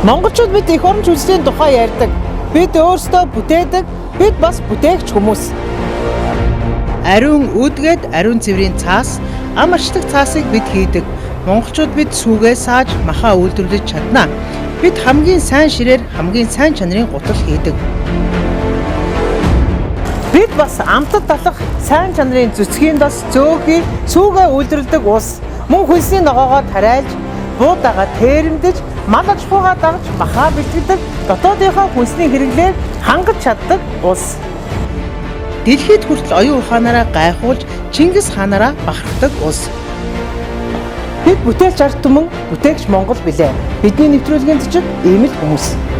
Монголчууд бид эх орон жүжигчдийн тухай ярьдаг. Бид өөрсдөө бүтээдэг, бид бас бүтээгч хүмүүс. Ариун үүдгээд ариун цэврийн цаас, ам арчдаг цаасыг бид хийдэг. Монголчууд бид сүүгээ сааж махаа үйлдвэрлэж чадна. Бид хамгийн сайн ширээр хамгийн сайн чанарын гутал хийдэг. Бид бас амтад талах сайн чанарын зүцгийн дос зөөхий сүүгээ үйлдвэрлэдэг ус. Мөн хөлсний ногоогоо тариалж, буудаага тэрэмдэж, мал аж ахуйгаа дагж махаа бэлтгэдэг, дотоодынхоо хүнсний хэрэглээр хангаж чаддаг ус. Дэлхийд хүртэл оюун ухаанаараа гайхуулж, Чингис хаанаараа бахархдаг ус. Бид бүтээлч ард түмэн, бүтээгч Монгол билээ. Бидний нэвтрүүлгийн цэцэг ийм л хүмүүс.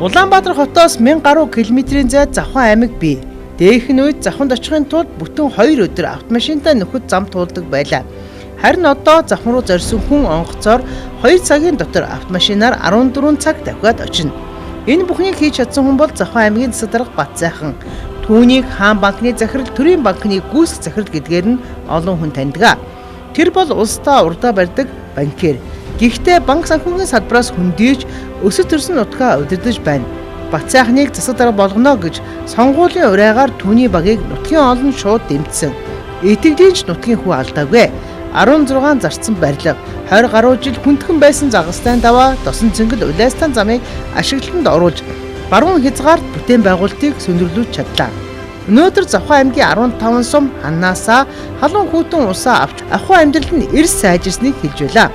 Улаанбаатар хотоос 1000 гаруй километрийн зайд Завхан аймаг бий. Дээхэн үед Завханд очихын тулд бүтэн 2 өдөр автомашинтай нөхөд зам туулдаг байлаа. Харин одоо Завхан руу зорьсон хүн онгоцоор 2 цагийн дотор автомашинаар 14 цаг давхиад очино. Энэ бүхнийг хийж чадсан хүн бол Завхан аймгийн засаг дарга Батзайхан. Түүнийг Хаан банкны захирал, Төрийн банкны гүйцэтгэх захирал гэдгээр нь олон хүн таньдаг. Тэр бол улсдаа урдаа барьдаг банкир. Гэхдээ банк санхүүгийн салбараас хөндийж өсөж төрсөн нутгаа удирдах байна. Батзайхныг засаг дарга болгоно гэж сонгуулийн урайгаар түүний багийг нутгийн олон шууд дэмжсэн. Итгэлийн ч нутгийн хүү алдаагүй. 16 зарцсан барилга, 20 гаруй жил хүндхэн байсан загастай даваа, досон цэнгэл улайстан замыг ашиглалтанд оруулж, баруун хязгаарт бүтээн байгуулалтыг сөндөрлүүлж чадлаа. Өнөөдөр Завхан аймгийн 15 сум ханаасаа халуун хүүтэн усаа авч ахуй амьдралд нь эрс сайжирсныг хэлж байлаа.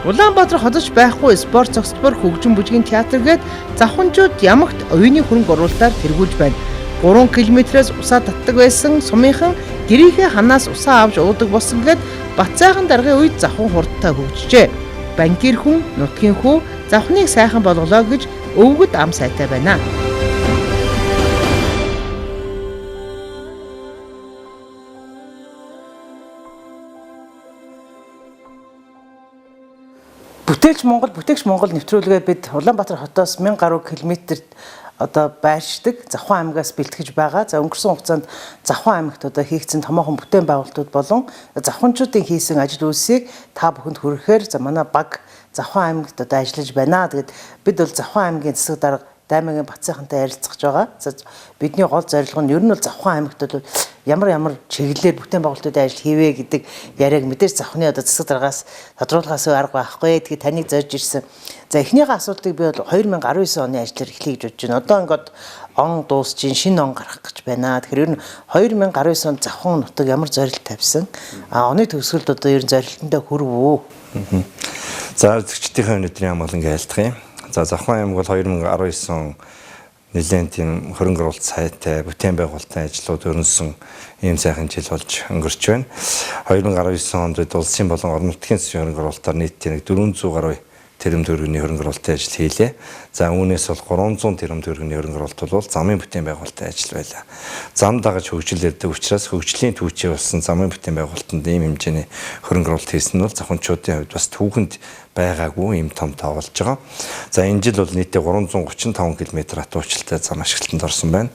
Улаанбаатар хотож байхгүй спорт цогцлбор хөгжим бүжгийн театр гээд завханчууд ямагт оюуны хөрөнгө оруулалтаар тэргүүлж байна. 3 км-ээс усаа татдаг байсан сумынхан гэрийнхээ ханаас усаа авч уудаг болсон гээд Батзайхан даргын үед завхан хурдтай хөгжижээ. Банкир хүн, нутгийн хүү завхныг сайхан болголоо гэж өвгөд ам сайтай байна. Бүтээгч Монгол нэвтрүүлгээ бид Улаанбаатар хотоос 1000 гаруй километрт одоо байршдаг Завхан аймгаас бэлтгэж байгаа. За өнгөрсөн хугацаанд Завхан аймагт одоо хийгдсэн томоохон бүтээн байгуулалтууд болон завханчуудын хийсэн ажил үйлсийг та бүхэнд хүрэхээр манай баг Завхан аймагт одоо ажиллаж байна. Тэгээд бид бол Завхан аймгийн засаг дарга Даймагийн Батзайхантай ярилцах байгаа. За бидний гол зорилго нь ер нь бол Завхан аймагт бол ямар чиглэлээр бүтээн байгуулалтын ажил хийвэ гэдэг яриаг мэдээж Завхны одоо засаг даргаас тодруулахаас арга байхгүй. Тэгээд таныг зорж ирсэн. За эхнийхээ асуултыг би бол 2019 оны ажлаар эхлэе гэж бодож байна. Одоо ингээд он дуусчин, шинэ он гарах гэж байна. Тэгэхээр ер нь 2019 онд Завхан нутаг ямар зорилт тавьсан? Оны төгсгөлд одоо ер нь зорилтондоо хүрв үү? За зэгчдийн өнөөдрийн амгалан айлтгая. За Завхан аймаг бол 2019 он нэлээд тийм хөрөнгө оруулалт сайтай бүтээн байгуулалтын ажлууд өрнөсөн ийм сайхан жил болж өнгөрч байна. 2019 онд улсын болон орон нутгийн засгийн хөрөнгө оруулалтаар нийтдээ 400 гаруй тэрэм төгрөгийн хөрөнгө оруулалтын ажил хийлээ. За үүнээс бол 300 тэрэм төгрөгийн хөрөнгө оруулалт бол замын бүтээн байгуулалтын ажил байлаа. Зам дагаж хөгжил ярьдаг учраас хөгжлийн түүчээ болсон замын бүтээн байгуулалтанд ийм хэмжээний хөрөнгө оруулалт хийсэн нь бол завханчуудын хувьд бас түүхэнд байгаагүй ийм том тоо болж байгаа. За энэ жил бол нийтдээ 335 км атуучилтай зам ашиглалтанд орсон байна.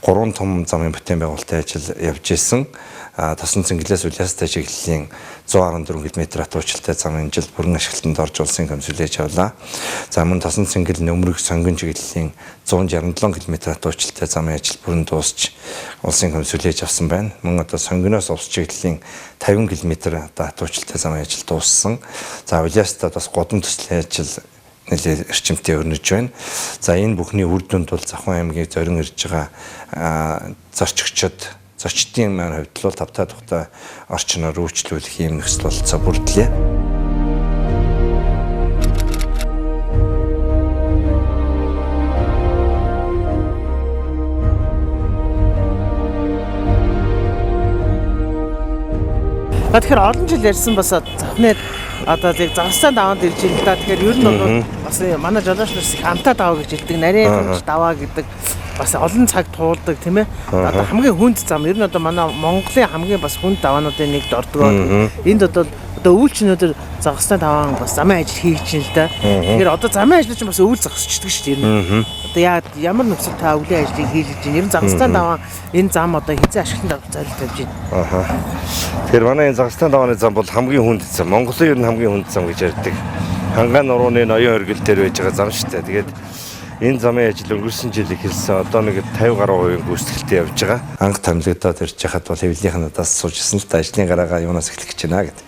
3 том замын бүтээн байгуулалтын ажил явж исэн. Тосон цэнгэлээс улаастай чиглэлийн 114 км атуучилтай зам энэ жил бүрэн ашиглалтанд орж улсын комисс сүлээж авлаа. За мөн Тосон цэнгэл Нөмрөг сонгон чиглэлийн 167 км туучилтай замын ажил бүрэн дуусч улсын хүн сүлээж авсан байна. Мөн одоо сонгоноос увс чиглэлийн 50 км туучилтай замын ажил дууссан. За Улиастад бас годон төслийн ажил нэлээд эрчимтэй өрнөж байна. За энэ бүхний үр дүнд бол Завхан аймгийг зорин ирж байгаа зочдын маань хувьд бол тавтаа тухтай орчноор үйлчлүүлэх юм нөхцөл болцоо бүрдлээ. Тэгэхээр олон жил ярьсан бас Завхны одоо зэрэг Загсаан даваанд ирж байна л да. Тэгэхээр ер нь бол бас манай жолооч нарс их амтаа даваа гэж хэлдэг. Нарийн даваа гэдэг бас олон цаг туулдаг тийм ээ. Одоо хамгийн хүнд зам ер нь одоо манай Монголын хамгийн бас хүнд даваануудын нэгд ордог. Энд одоо өвөлчнүүдээр Загсаан даваан бас замын ажил хийж байна л да. Тэгэхээр одоо замын ажил чинь бас өвөл зогсчихдаг шүү дээ ер нь. Одоо ямар нөхцөл та өвлийн ажлыг хийж байна. Ер нь Загсаан даваан энэ зам одоо хязээ ашиглан зорилт тавьж байна. Тэгэхээр манай энэ Загсаан давааны зам бол хамгийн хүнд зам. Монголын ер нь хамгийн хүнд зам гэж ярьдаг. Хангаан нурууны ноён оргил дээр байж байгаа зам шүү дээ. Тэгээд энэ замын ажил өнгөрсөн жил эхэлсэн. Одоо нэг 50 гаруй хувийн гүйцэтгэлтэй явж байгаа. Анх томилогдоод ирж хахад бол хэвлэлийнх нь надаас суужсэн л та ажлын гараагаа юунаас эхлэх гэж байна гэд.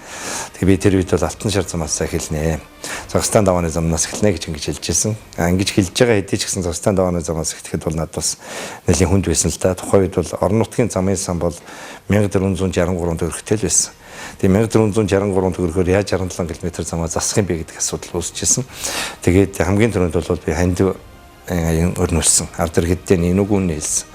Тэгээ би тэр үед бол Алтан шар замаас эхэлнэ. Загсаан давааны замнаас эхэлнэ гэж ингэж хэлжсэн. Ингэж хэлж байгаа хэдий ч гэсэн Загсаан давааны замаас эхлэхэд бол надад бас нэлийн хүнд байсан л та. Тухайн үед бол орон нутгийн замын сан бол 1463 төгрөгтэй л байсан. Тэгээ 1463 төгрөгөөр яаж 67 км замаа засах юм бэ гэдэг асуудал үүсчихсэн. Тэгээд хамгийн түрүүнд бол би ханд өрнүүлсэн. Ард иргэдтэй нүгүүн нээлсэн.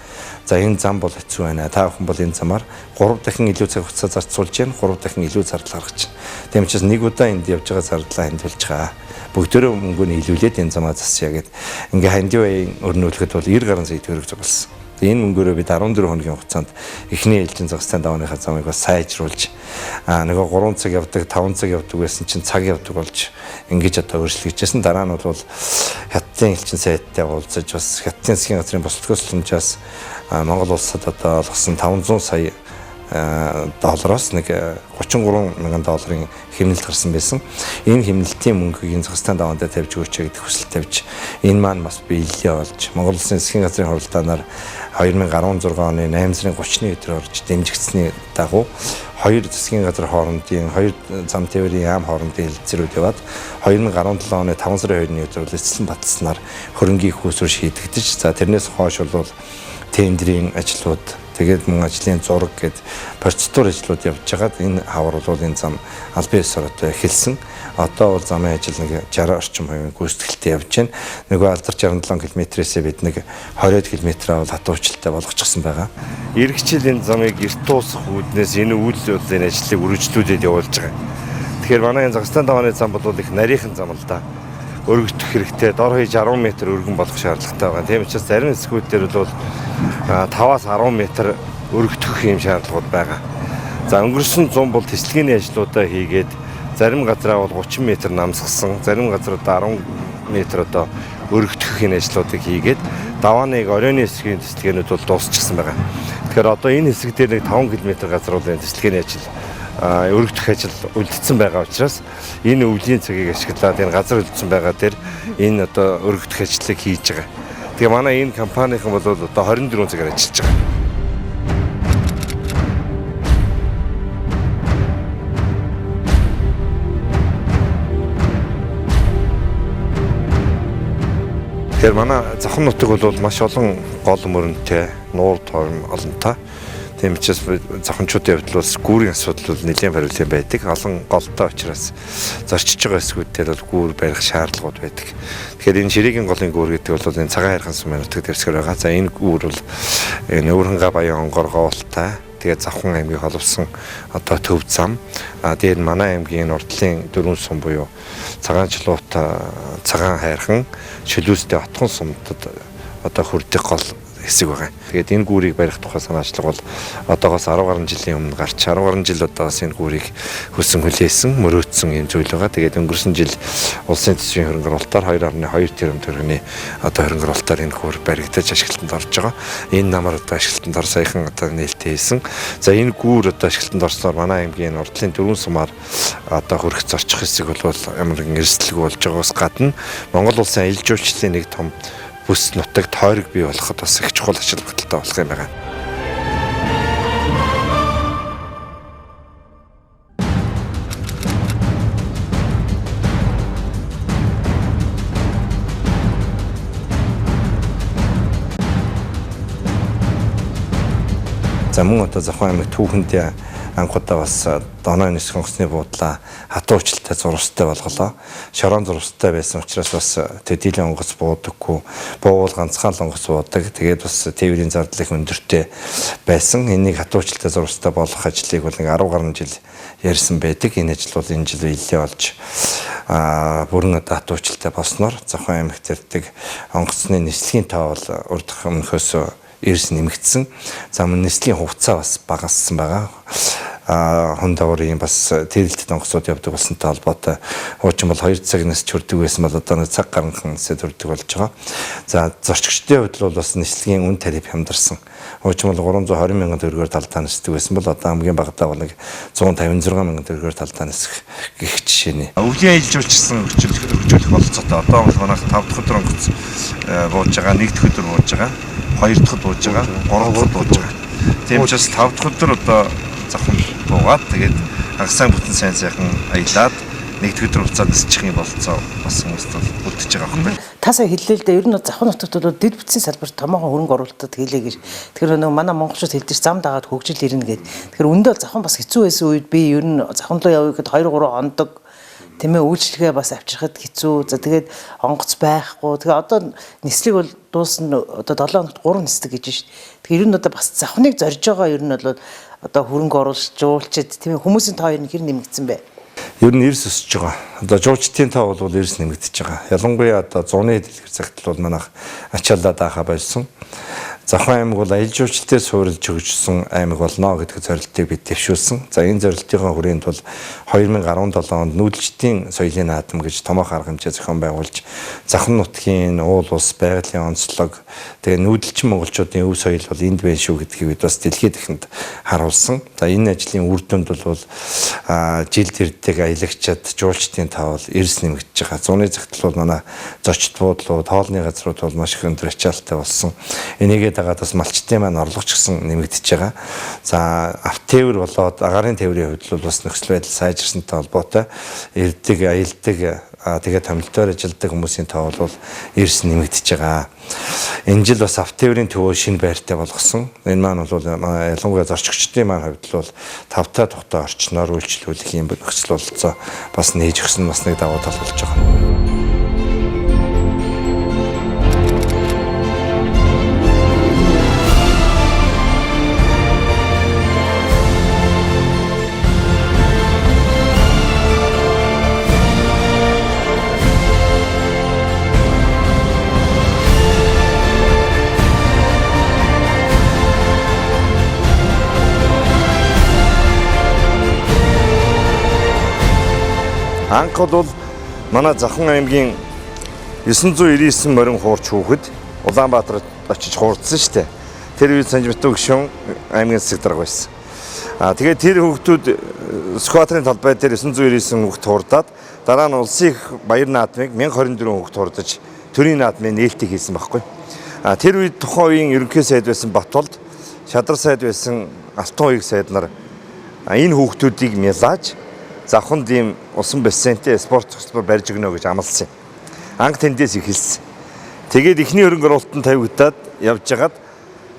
За энэ зам бол хэцүү байна. Та бүхэн бол энэ замаар 3 дахин илүү цаг хугацаа зарцуулж байна. 3 дахин илүү зардал гаргаж байна. Тийм учраас нэг удаа энд явж байгаа зардлаа хандуулж байгаа. Бүгдөө мөнгөний илүүлээд энэ замаа засъя гэд. Ингээ хандив өрнүүлэхэд бол 90 гаруй сая төгрөг зогссон. Энэ мөнгөөрөө бид 14 хоногийн хугацаанд эхний ээлжийн Загсаан давааныхаа замыг бас сайжруулж нөгөө 3 цаг явдаг, 5 цаг явдаг байсан чинь цаг явдаг болж ингэж одоо өөрчлөгдөжсэн. Дараа нь бол Хятадын элчин сайдтай уулзаж бас Хятадын засгийн газрын босдгоос тусламжаас Монгол улсад одоо олгосон 500 сая доллароос нэг 33 мянган долларын хэмнэлт гарсан байсан. Энэ хэмнэлтийн мөнгийг Загсаан даваанд тавьж өгөөч гэдэг хүсэл тавьж энэ маань бас биелэлээ болж Монгол улсын засгийн газрын хуралдаанаар 2016 оны 8 сарын 30-ны өдөр орж дэмжигдсэний дагуу хоёр засгийн газар хоорондын хоёр зам тээврийн яам хоорондын хэлэлцээрүүд яваад 2017 оны 5 сарын 2-ны өдөр эцэслэн баталснаар хөрөнгийн хөөсөөр шийдэгдэж за тэрнээс хойш бол тендерийн ажлууд тэгээд мөн ажлын зураг гэд процедур ажлууд явж байгаад энэ хавар бол энэ зам албан ёсоор одоо эхэлсэн. Одоо бол замын ажил нэг 60 орчим хувийн гүйцэтгэлтэй явж байна. Нөгөө алдарч 67 км-ээсээ бид нэг 20 км-аа бол хатуучилтай болгочихсон байгаа. Иргэжил энэ замыг эрт туусах үүднээс энэ үйл явдлын ажлыг үргэлжлүүлээд явуулж байгаа. Тэгэхээр манай энэ Загсаан давааны зам бол их нарийнхан зам л да. Өргөдөх хэрэгтэй. Дор хаяж 10 м өргөн болох шаардлагатай байгаа. Тийм учраас зарим хэсгүүдээр бол 5-аас 10 м өргөдөх юм шаардлагууд байгаа. За өнгөрсөн 100 бол тэслэгийн ажлуудаа хийгээд зарим газараа бол 30 м намсгсан, зарим газараа 10 м одоо өргөдөх ажлуудыг хийгээд давааныг оройны хэсгийн тэслэгээнүүд бол дуусчихсан байгаа. Тэгэхээр одоо энэ хэсэг дээр нэг 5 км газар бол энэ тэслэгийн ажил өргөдөх ажил үлдсэн байгаа учраас энэ өвлийн цагийг ашиглаад энэ газар үлдсэн байгаа дээр энэ одоо өргөдөх ажлыг хийж байгаа. Тэгээ манай энэ компанийн бол одоо 24 цагаар ажиллаж байгаа. Тэгэхээр манай Завхан нутаг бол маш олон гол мөрөнтэй, нуур тойрон олонтой. Тийм учраас завханчуудын хувьд бол гүүрийн асуудал бол нэлээд барилсан байдаг. Олон голтой учраас зорчиж байгаа хэсгүүдээр бол гүүр барих шаардлагууд байдаг. Тэгэхээр энэ ширээгийн голын гүүр гэдэг бол энэ цагаан хайрхан сумын нутагт дэрсгэр байгаа. За энэ гүүр бол Нөөрхөнгөө баян онгор гоолтай. Тэгээд Завхан аймгийг холбосон одоо төв зам. Тэгээд манай аймгийн урдлын дөрвөн сум буюу Цагаанчлуутай, Цагаан хайрхан, Шилүүстэй отхон сумдад одоо хүрдэх гол хэсэг байгаа. Тэгээд энэ гүүрийг барих тухай санаачлага бол одоогоос 10 гаруй жилийн өмнө гарч 10 гаруй жил одоогоос энэ гүүрийг хөсөн хүлээсэн, мөрөөдсөн юм зүйл байгаа. Тэгээд өнгөрсөн жил улсын төсвийн хөрөнгө оруулалтаар 2.2 тэрбум төгрөгийн одоо хөрөнгө оруулалтаар энэ гүүр баригдаж ашиглалтанд орж байгаа. Энэ намар одоо ашиглалтанд ор саяхан одоо нээлттэй хийсэн. За энэ гүүр одоо ашиглалтанд орсноор манай аймгийн урдлын 4 сумаар одоо хөрөх зорчих хэсэг бол ямар нэгэн эрсдэлгүй болж байгаагаас гадна Монгол улсын аялал жуулчлалын нэг том бүс нутагт тойрог бий болоход бас их чухал ачаал бүгдэлтэй болох юм байна. За мөн одоо Завхан аймаг түүхэндээ анхудаа бас доноо нисэх онгоцны буудлаа хатуу уучлалтай зурвастай болголоо. Шорон зурвастай байсан учраас бас төдийлэн онгоц буудаггүй, буувал ганцхан л онгоц буудаг. Тэгээд бас тээврийн зардал их өндөртэй байсан. Энийг хатуу уучлалтай зурвастай болгох ажлыг бол нэг 10 гаруй жил ярьсан байдаг. Энэ ажил бол энэ жил ийлээ болж бүрэн одоо хатуу уучлалтай болсноор Завхан аймагт ирдэг онгоцны нислэгийн тоо бол урд өмнөхөөс эрс нэмэгдсэн. За мөн нислэгийн хугацаа бас багассан байгаа. Хүн дагаврын бас тэрэлтэд онгоцууд явдаг болсонтой холбоотой хуучин бол 2 цагнаас чурдаг байсан бол одоо нэг цаг гаранхан төрдөг болж байгаа. За зорчигчдын хувьд бол бас нислэгийн үн тариф хямдарсан. Хуучин бол 320 мянган төгрөгөөр талдаа нисдэг байсан бол одоо хамгийн багадаа бол нэг 156 мянган төгрөгөөр талдаа нисэх гэх жишээний. Өвлийн аялал жуулчсан хөгжүүлэх бололцоотой одоо бол манайх 5 дахь өдөр онгоц бууж байгаа, 1 дахь өдөр бууж байгаа, 2 дахь бууж байгаа, 3 дахь бууж байгаа. Тийм учраас 5 дахь өдөр одоо Завхан буугаад тэгээд хагасаа бүтэн сайн сайхан аялаад 1 дахь өдөр буцаад нисчих юм болцоо бас хүмүүст бол үлдчихэж байгаа юм байна. Та сая хэллээ л дээ. Ер нь Завхан нутагт бол дэд бүтцийн салбарт томоохон хөрөнгө оруулалтад хийлээ гэж. Тэгэхээр нөгөө манай монголчууд хэлдэж зам дагаад хөгжил ирнэ гэд. Тэгэхээр өндөө Завхан бас хэцүү байсан үед би ер нь Завхан руу явъя гэхэд 2-3 хондог тэмээ үйлчлэгээ бас авчирхад хэцүү. За тэгээд онгоц байхгүй. Тэгээ одоо нислэг бол дуусна одоо 7 хоногт 3 нисдэг гэж байна шүү дээ. Тэгэхээр ер нь одоо бас Завханыг зорж байгаа ер нь бол одоо хөрөнгө оруулалт жуулчид тийм ээ хүмүүсийн тоо ер нь хэр нэмэгдсэн бэ? Ер нь эрс өсөж байгаа. Одоо жуулчдын тоо бол эрс нэмэгдэж байгаа. Ялангуяа одоо зуны дэлгэр цагт бол манайх ачаалаа даахаа болсон. Завхан аймаг бол аялал жуулчлалтай суурилж хөгжсөн аймаг болно гэдэг зорилтыг бид дэвшүүлсэн. За энэ зорилтын хүрээнд бол 2017 онд нүүдэлчдийн соёлын наадам гэж томоохон арга хэмжээ зохион байгуулж Завхан нутгийн уул ус, байгалийн онцлог, тэгээ нүүдэлчин монголчуудын өв соёл бол энд байна шүү гэдгийг бид бас дэлхийд дахинд харуулсан. За энэ ажлын үр дүнд бол жилд ирдэг аялагчид, жуулчдын тоо бол эрс нэмэгдэж байгаа. Зуны цагтл бол манай зочд буудлууд, хоолны газрууд бол маш их өндөр ачаалтай болсон. Энийгээ дагаад бас малчтын маань орлогч гэсэн нэмэгдэж байгаа. За авт тээвэр болоод агаарын тээврийн хувьд бол бас нөхцөл байдал сайжирсантай холбоотой ирдэг, аялдаг, тэгээд томилтоор ажилдаг хүмүүсийн тоо бол эрс нэмэгдэж байгаа. Энэ жил бас авт тээврийн төвөө шинэ байртай болгосон. Энэ маань бол ялангуяа зорчигчдын маань хувьд бол тавтай тухтай орчноор үйлчлүүлэх юм нөхцөл бололцоо бас нээж өгсөн бас нэг давуу тал болж байгаа. Анх бол манай Завхан аймгийн 999 морин хуурч хүүхэд Улаанбаатарт очиж хуурдсан шүү дээ. Тэр үед Санжмитүү гишүүн аймгийн засаг дарга байсан. Тэгээд тэр хүүхдүүд сквадрын талбай дээр 999 хүүхэд хуурдаад дараа нь улсын их баяр наадмыг 1024 хүүхэд хуурдаж төрийн наадмын нээлтийг хийсэн байхгүй. Тэр үед тухайн үеийн ерөнхий сайд байсан Батболд, Шадар сайд байсан Алтан уяг сайд нар энэ хүүхдүүдийг мялааж Завханд ийм усан бассейнтэй спорт хөтөлбөр барьж өгнө гэж амласан юм. Анх тэндээс эхэлсэн. Тэгээд эхний хөрөнгө оруулалтанд тавигдаад явж хагаад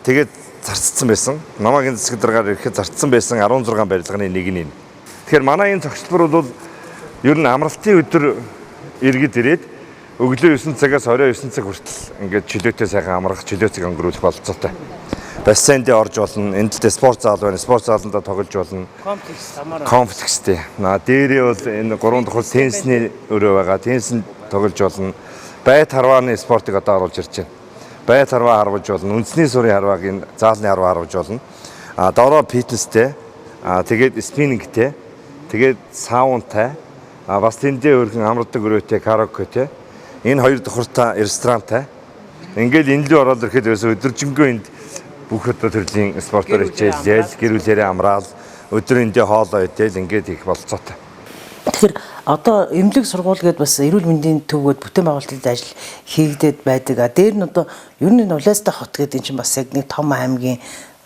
тэгээд зарцсан байсан. Намаагийн засаг даргаар ирэхэд зарцсан байсан 16 барилганы нэг нь энэ. Тэгэхээр манай энэ зохицлбор бол ер нь амралтын өдөр иргэд ирээд өглөө 9 цагаас орой 9 цаг хүртэл ингээд чөлөөтэй сайхан амрах, чөлөө цаг өнгөрүүлэх бололцоотой. Бассейнд орж болно. Энд л спорт зал байна. Спорт зааланда тоглож болно. Комплекстэй. Дээрээ бол энэ 3 дахь теннисний өрөө байгаа. Теннисэнд тоглож болно. Байт харвааны спортыг одоо оруулж ирж байна. байт харваа харваж болно. Үндэсний сурын харвааг энэ заалны харваа харваж болно. Доороо фитнестэй, тэгээд спиннингтэй, тэгээд саунтай, бас тэндээ өргөн амрдаг өрөөтэй, караокетэй. Энэ хоёр давхартай ресторантай. Ингээл энэ лөө ороод ирэхэд өдөржингөө энд бүх одоо төрлийн спортоор хичээлэл, гэр бүлээрээ амраал, өдөр эндээ хоолоо идэл ингээд их болцоотой. Тэгэхээр одоо эмнэлэг сургууль гэдээ бас эрүүл мэндийн төвөд бүтээн байгуулалтын ажил хийгдээд байдаг. Дээр нь одоо ер нь улаастай хот гэдэг энэ чинь бас яг нэг том аймгийн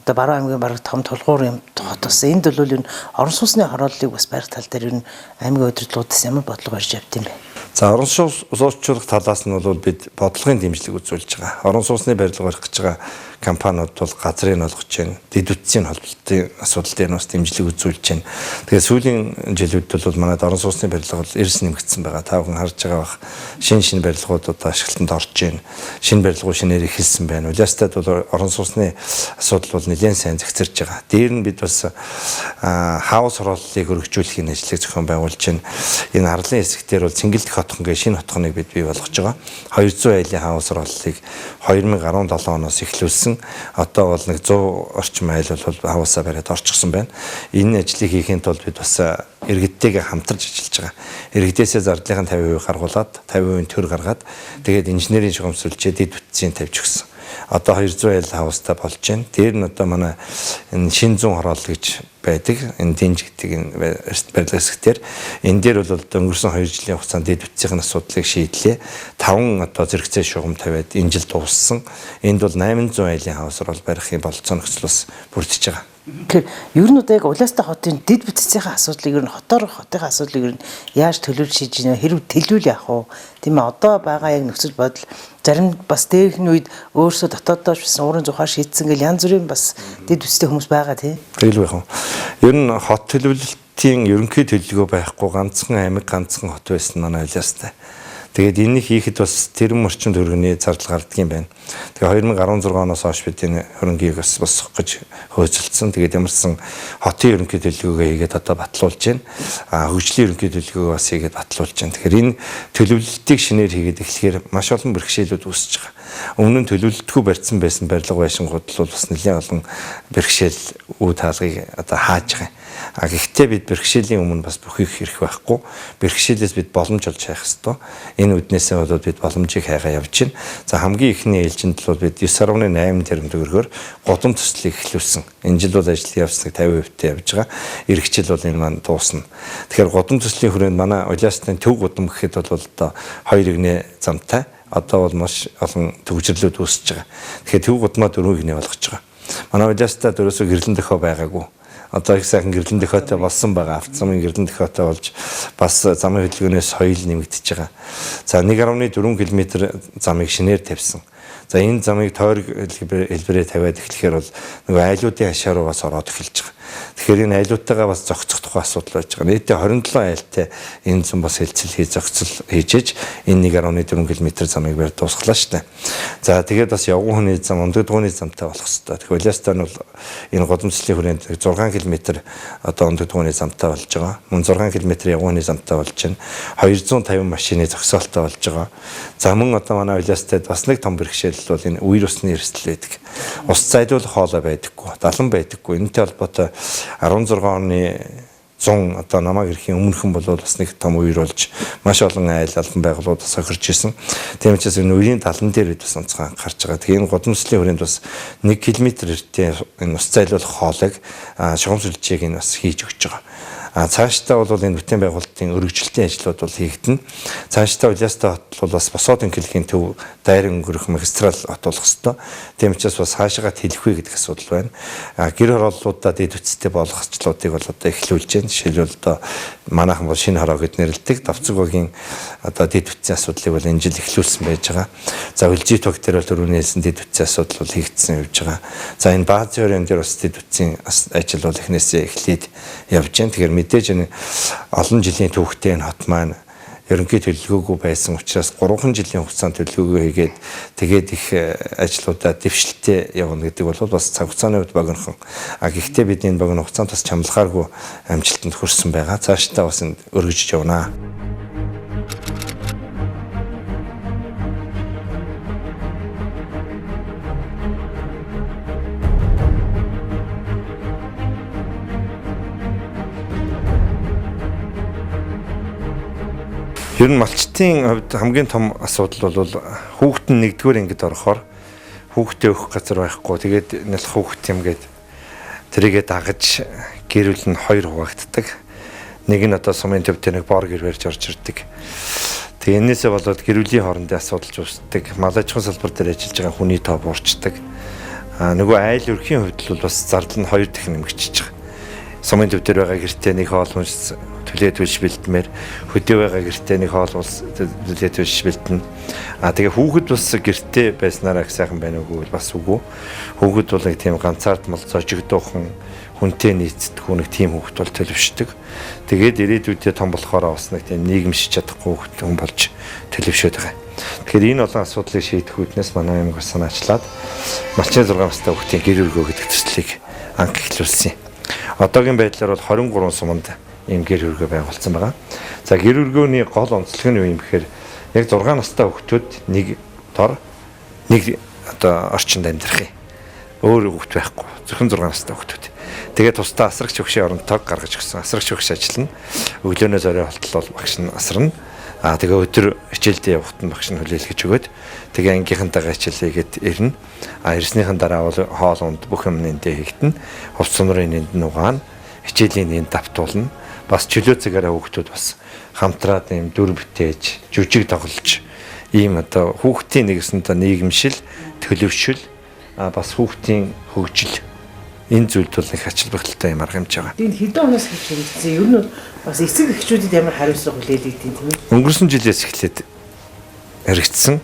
одоо баруун аймгийн бараг том тулгуур юм хот бас. Энд бол ер нь орон сууцны хорооллыг бас барих тал дээр ер нь аймгийн удирдлагуудаас ямар бодлого гарч явд юм бэ? За орон сууцчлах талаас нь бол бид бодлогын дэмжлэг үзүүлж байгаа. Орон сууцны барилга барих гэж байгаа компаниуд бол газрыг олгож байна. Дэд үтсийн холбоотой асуудал дээр бас дэмжлэг үзүүлж байна. Тэгэхээр сүүлийн жилүүд бол манайд орон сууцны барилга бол эрс нэмэгдсэн байгаа. Та бүхэн харж байгаа бах шинэ барилгууд одоо ашиглалтанд орж байна. Шинэ барилгууд шинээр эхэлсэн байна. Улаастад бол орон сууцны асуудал бол нэлээд сайн зэгцэрж байгаа. Дээр нь бид бас хаус хорооллыг өргөжүүлэхийн ажлыг зохион байгуулж байна. Энэ арлын хэсэг дээр бол Цэнгэлдэх хотхон гэх шинэ хотхоныг бид бий болгож байгаа. 200 айлын хаус хорооллыг 2017 оноос эхлүүлсэн. Одоо бол нэг 100 орчим айл бол хаваасаа бариад орчихсон байна. Энэ ажлыг хийхэд тулд бид бас иргэдтэйгээ хамтарч ажиллаж байгаа. Иргэдээсээ зардлын 50% гаргуулад 50% төр гаргаад тэгээд инженерийн шугамсруулчид дэд бүтцийн тавьж өгсөн. Одоо 200 айл хаваастай болж байна. Дээр нь одоо манай энэ шин зүүн хороол гэж байдаг. Энэ дэнж гэдэг энэ барилга хэсгээр энэ дээр бол өнгөрсөн 2 жилийн хугацаанд дэд бүтцийн асуудлыг шийдлээ. 5 одоо зэрэгцээ шугам тавиад энэ жил дууссан. Энд бол 800 айлын хавсар бол барихын болцоо нөхцөл бас бүрдэж байгаа. Тэгэхээр ер нь одоо яг улаастай хотын дэд бүтцийн асуудлыг ер нь хотын асуудлыг ер нь яаж төлөвлөж шийдэж байна? Хэрв төлөвлөл яах вэ? Тийм ээ одоо байгаа яг нөхцөл бодол зарим бас дээрх нь үед өөрсдөө дотооддоо бас уурын зухаар шийдсэн гэл янз бүрийн бас дэд бүтцтэй хүмүүс байгаа тийм. Тэгэл байх уу. Ер нь хот төлөвлөлтийн ерөнхий төлөвлөгөө байхгүй ганцхан аймаг ганцхан хот байсан манай улаастай. Тэгээд энийг хийхэд бас тэрэн орчин төрөний зардал гардаг юм байна. Тэгээ 2016 оноос хойш бид энэ хөрөнгийг бас босгох гэж хөөцөлдсөн. Тэгээд ямарсан хотын ерөнхий төлөвлөгөөгөө хийгээд одоо батлуулж байна. Хөгжлийн ерөнхий төлөвлөгөөгөө бас хийгээд батлуулж байна. Тэгэхээр энэ төлөвлөлтийг шинээр хийгээд эхлэхээр маш олон бэрхшээлүүд үүсэж байгаа. Өмнө нь төлөвлөлтгүй барьсан байсан барилга байшингууд бол бас нэлээд олон бэрхшээл үе таалгыг одоо хааж байгаа. Гэхдээ бид бэрхшээлийн өмнө бас бүхийх хэрэг байхгүй. Бэрхшээлээс бид боломж олж хайх ёстой. Энэ үднээсээ бол бид боломжийг хайгаа явж байна. За хамгийн ихний ээлжинд бол бид 9.8 тэрбум төгрөгөөр гудам төслийг эхлүүлсэн. Энэ жил бол ажил явсныг 50%-тэй явж байгаа. Ирэх жил бол энэ маань дуусна. Тэгэхээр гудам төслийн хүрээнд манай улаасны төв гудам гэхэд бол одоо 2 игнэ замтай. Одоо бол маш олон төвчрлүүд үүсэж байгаа. Тэгэхээр төв гудмаа 4 игнэ болгож байгаа. Манай улаастаа дөрөөсөө гэрлэн дохио байгаагүй. Одоо их сайхан гэрлэн дохиотой болсон байгаа. Автозамын гэрлэн дохиотой болж бас замын хөдөлгөөнөөс соёл нэмэгдэж байгаа. За 1.4 км замыг шинээр тавьсан. За энэ замыг тойрог хэлбэрээр тавиад эхлэхээр бол нөгөө айлуудын хашаа руу бас ороод эхэлж байгаа. Тэгэхээр энэ айлуудтайгаа бас зохицох тухай асуудал байж байгаа. Нийтдээ 27 айлтай энэ зам бас хэлцэл зохицол хийжээж энэ 1.4 км замыг барь дуусглаа шүү дээ. За тэгээд бас явган хүний зам, ундаг дууны замтай болох хэрэгтэй. Тэгэхээр улаастаа нь бол энэ годамжлалын хүрээнд 6 км одоо ундаг дууны замтай болж байгаа. Мөн 6 км явган хүний замтай болж байна. 250 машины зогсоолтой болж байгаа. За мөн одоо манай улаастад бас нэг том бэрхшээл бол энэ үер усны эрсдэл байдаг. Ус зайлуулах хоолой байдаггүй, далан байдаггүй. Энэтэй холбоотой 16 оны 100 одоо намайг ирэхийн өмнөхөн бол бас нэг том үер болж маш олон айл албан байгууллагууд сохирч ирсэн. Тийм учраас энэ үеийн талан дээр бас онцгой анхаарч байгаа. Тэгээ энэ годамжлалын хүрээнд бас 1 км эртээ энэ ус зайлуулах хоолойг шугамсралжийг энэ бас хийж өгч байгаа. Цаашдаа бол энэ бүтээн байгуулалтын өргөжлөлтийн ажлууд бол хийгдэнэ. Цаашдаа улаастай хот бол бас босоод инхлэхийн төв дайран өнгөрөх магистрал хот болох ёстой. Тийм учраас бас хаашаагаа хэлэхгүй гэдэг асуудал байна. Гэр хорооллуудаа дэд үтцтэй болгоцлуудыг бол одоо эхлүүлж байна. Жишээлбэл одоо манайхан бол шинэ хороо гэд нэрлэдэг. Давцагогийн одоо дэд үтцийн асуудлыг бол энэ жил эхлүүлсэн байж байгаа. За үлжий тог дээр бол түрүүний хэлсэн дэд үтцийн асуудал бол хийгдсэн явж байгаа. За энэ баазын өрөөнд дээр бас дэд үтцийн ажил бол эхнээсээ эхлээд явж байна. Тэгэхээр мэдээж энэ олон жилийн түүхтэй энэ хот маань ерөнхий төлөвлөгөөгүй байсан учраас 3 жилийн хугацаанд төлөвлөгөө хийгээд тэгээд их ажлуудаа дэвшилттэй явна гэдэг бол бас цаг хугацааны хувьд богинохон. Гэхдээ бид энэ богино хугацаанд бас чамлахааргүй амжилтанд хүрсэн байгаа. Цаашдаа бас энэ өргөжж явнаа. Ер нь малчтын хувьд хамгийн том асуудал бол хүүхэд нь нэгдүгээр ангид орохоор хүүхдээ өөх газар байхгүй. Тэгээд нэлх хүүхэд юм гээд тэрийгээ дагаж гэр бүл нь хоёр хуваагддаг. Нэг нь одоо сумын төвтэй нэг бор гэр барьж орж ирдэг. Тэгээ энээсээ болоод гэр бүлийн хоорондын асуудал үүсдэг. Мал аж ахуйн салбар дээр ажиллаж байгаа хүний тоо буурчдаг. Нөгөө айл өрхийн хувьд бол бас зардал нь хоёр дахин нэмэгдчихэж байгаа. Сумын төв дээр байгаа гэртээ нэг хоол хүнс төлөөд үлж бэлтмээр, хөдөө байгаа гэртээ нэг хоол улс төлөөд үлж бэлтэн. Тэгээ хүүхэд бас гэртээ байснараа их сайхан байна уугүй бас үгүй. Хүүхэд бол нэг тийм ганцаардмал зожигдоохон хүнтэй нийцдэг нэг тийм хүүхэд бол төлөвшдөг. Тэгээд ирээдүйдээ том болохоор бас нэг тийм нийгэмшиж чадахгүй хүн болж төлөвшөд байгаа. Тэгэхээр энэ олон асуудлыг шийдэх үүднээс манай аймаг бас санаачлаад малчин 6 настай хүүхдийн гэр өргөө гэдэг төслийг анх эхлүүлсэн. Одоогийн байдлаар бол 23 суманд ийм гэр өргөө байгуулсан байгаа. За гэр өргөөний гол онцлог нь юу юм гэхээр яг 6 настай хүүхдүүд нэг дор нэг одоо орчинд амьдрах юм. Өөр хүүхд байхгүй. Зөвхөн 6 настай хүүхдүүд. Тэгээд тусдаа асрагч өгшийн оронтойг гаргаж өгсөн. Асрагч өгш ажиллана. Өглөөнөөс орой болтол багш нь асарна. Тэгээ өдөр хичээлдээ явахад нь багш нь хүлээлгэж өгөөд тэгээ ангийнхантайгаа хичээлээгээд ирнэ. Ирснийхэн дараа бол хоол унд бүх юм нэндээ хийгдэн. Хувц сунрын нэнд нь угаана. Хичээлийн нэнд давтуулна. Бас чөлөө цагаараа хүүхдүүд бас хамтраад ийм дүр бүтээж, жүжиг тоглож ийм одоо хүүхдийн нэгсэнтэй нийгэмшил, төлөвшил бас хүүхдийн хөгжил энэ зүйлд бол их ач холбогдолтой юм арга хэмжээ байгаа. Энэ хэдэн оноос эхэлж хэрэгжсэн. Ер нь бас эцэг эхчүүдэд ямар хариуцлага хүлээлгдэг юм бэ? Өнгөрсөн жилээс эхлээд хэрэгжсэн.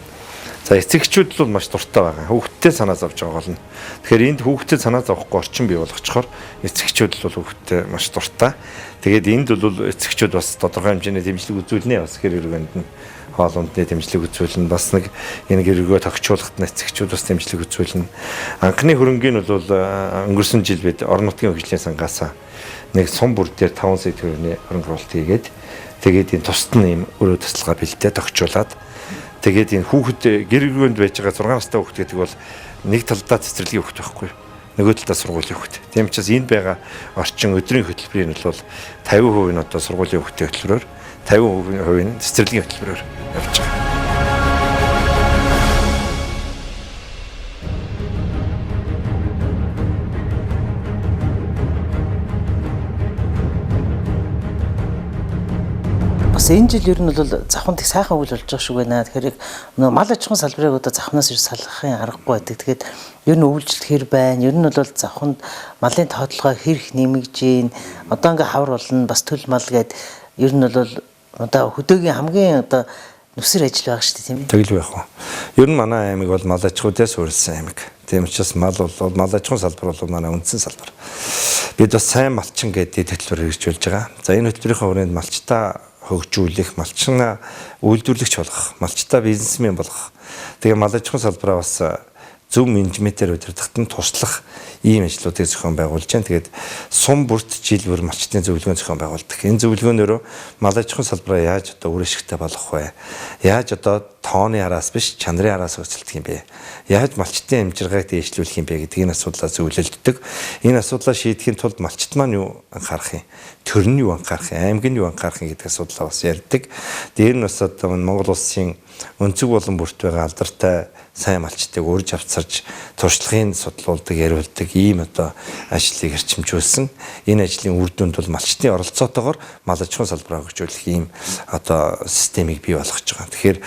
За эцэг эхчүүд бол маш дуртай байгаа. Хүүхдтэй санаа зовж байгаа болно. Тэгэхээр энд хүүхдтэй санаа зовхгүй орчин бий болгочхоор эцэг эхчүүд бол хүүхдтэй маш дуртай. Тэгээд энд бол эцэг эхчүүд бас тодорхой хэмжээний дэмжлэг үзүүлнэ. Бас гэр өргөнд нь хоол ундны дэмжлэг үзүүлнэ. Бас нэг энэ гэр өргөө тогтчуулахад эцэг эхчүүд бас дэмжлэг үзүүлнэ. Анхны хөрөнгийн бол өнгөрсөн жил бид орон нутгийн хөгжлийн сангаас нэг сум бүр дээр 5 сая төгрөгийн хөрөнгө оруулалт хийгээд тэгээд энэ тусад нь ийм өрөө тасалгаа бэлдээ тогтчуулаад тэгээд энэ хүүхэд гэр өргөөнд байж байгаа 6 настай хүүхэд гэдэг бол нэг талдаа цэцэрлэгийн хүүхэд байхгүй юу? Нөгөө талдаа сургуулийн хүүхэд. Тийм учраас энд байгаа орчин өдрийн хөтөлбөрийн бол 50% нь одоо сургуулийн хүүхдийн хөтөлбөрөөр 50% нь цэцэрлэгийн хөтөлбөрөөр явж байгаа. Энэ жил ер нь бол завханд их сайхан үйл болж байгаа шүү байна. Тэгэхээр нөгөө мал аж ахуйн салбарыг одоо завхнаас ирж салгахын аргагүй байдаг. Тэгээд ер нь үйлчлэл хэр байна? Ер нь бол завханд малын тоотлогоо хэрэг нэмэгж гин. Одоо ингээ хавар болно, бас төл мал гээд ер нь бол одоо хөдөөгийн хамгийн одоо нүсэр ажил байгаа шүү дээ, тийм ээ. Тэгэл байх уу. Ер нь манай аймаг бол мал аж ахуйдаас суурилсан аймаг. Тийм учраас мал аж ахуйн салбар бол манай үндсэн салбар. Бид бас сайн малчин гэдэг хөтөлбөр хэрэгжүүлж байгаа. За энэ хөтөлбөрийн хүрээнд малчтаа хөгжүүлэх, малчнаа үйлдвэрлэгч болгох, малчтаа бизнесмен болгох. Тэгээ мал аж ахуйн салбараа бас зөв менежментээр удирдахад нь туслах ийм ажлуудыг зохион байгуулж байна. Тэгээд сум бүрт жил бүр малчтын зөвлөгөө зохион байгуулдаг. Энэ зөвлөгөөнөөрөө мал аж ахуйн салбараа яаж одоо үр ашигтай болгох вэ? Яаж одоо тооны араас биш чанарын араас өсөлдөх юм бэ? Яаж малчтын амжиргааг дээшлүүлэх юм бэ гэдэг энэ асуудлаа зөвлөлддөг. Энэ асуудлаа шийдэхийн тулд малчт маань юу анхаарах юм? Төр нь юу анхаарах юм? Аймаг нь юу анхаарах юм гэдэг асуудлаа бас ярьдаг. Дээр нь бас одоо Монгол улсын өнцөг болон бүрт байгаа алдартай сайн малчтыг урьж авцарж туршлагын судлуулдаг, яриулдаг ийм одоо ажлыг эрчимжүүлсэн. Энэ ажлын үр дүнд бол малчтын оролцоотойгоор мал аж ахуйн салбараа хөгжүүлэх ийм одоо системийг бий болгож байгаа. Тэгэхээр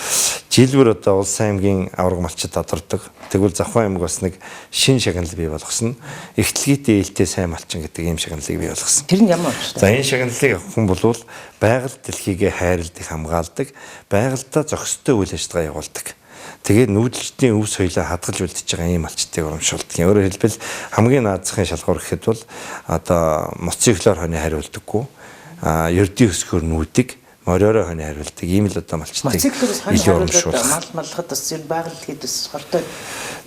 жилбэр одоо улс аймгийн авраг малчид тодордог. Тэгвэл Завхан аймаг бас нэг шин шагналыг бий болгосон. Эхтлэгийтэй ээлтэй сайн малчин гэдэг ийм шагналыг бий болгосон. Тэр нь ямар вэ? За энэ шагналыг авах хүн бол байгаль дэлхийгээ хайрладаг, хамгаалдаг, байгальдаа зохистой үйл ажиллагаа явуулдаг. Тэгээд нүүдэлчдийн өв соёлоо хадгалж үлдэж байгаа ийм малчтыг урамшуулдаг. Өөрөөр хэлбэл хамгийн наазахын шалгуур гэхэд бол одоо моциклоор хоны хариулдаггүй, ердийн өсгөр нүүдэг, мориороо хоны хариулдаг. Ийм л одоо малчтыг илүү урамшуулах. Мал малхад бас ер байгаль дэлхийд бас хортой.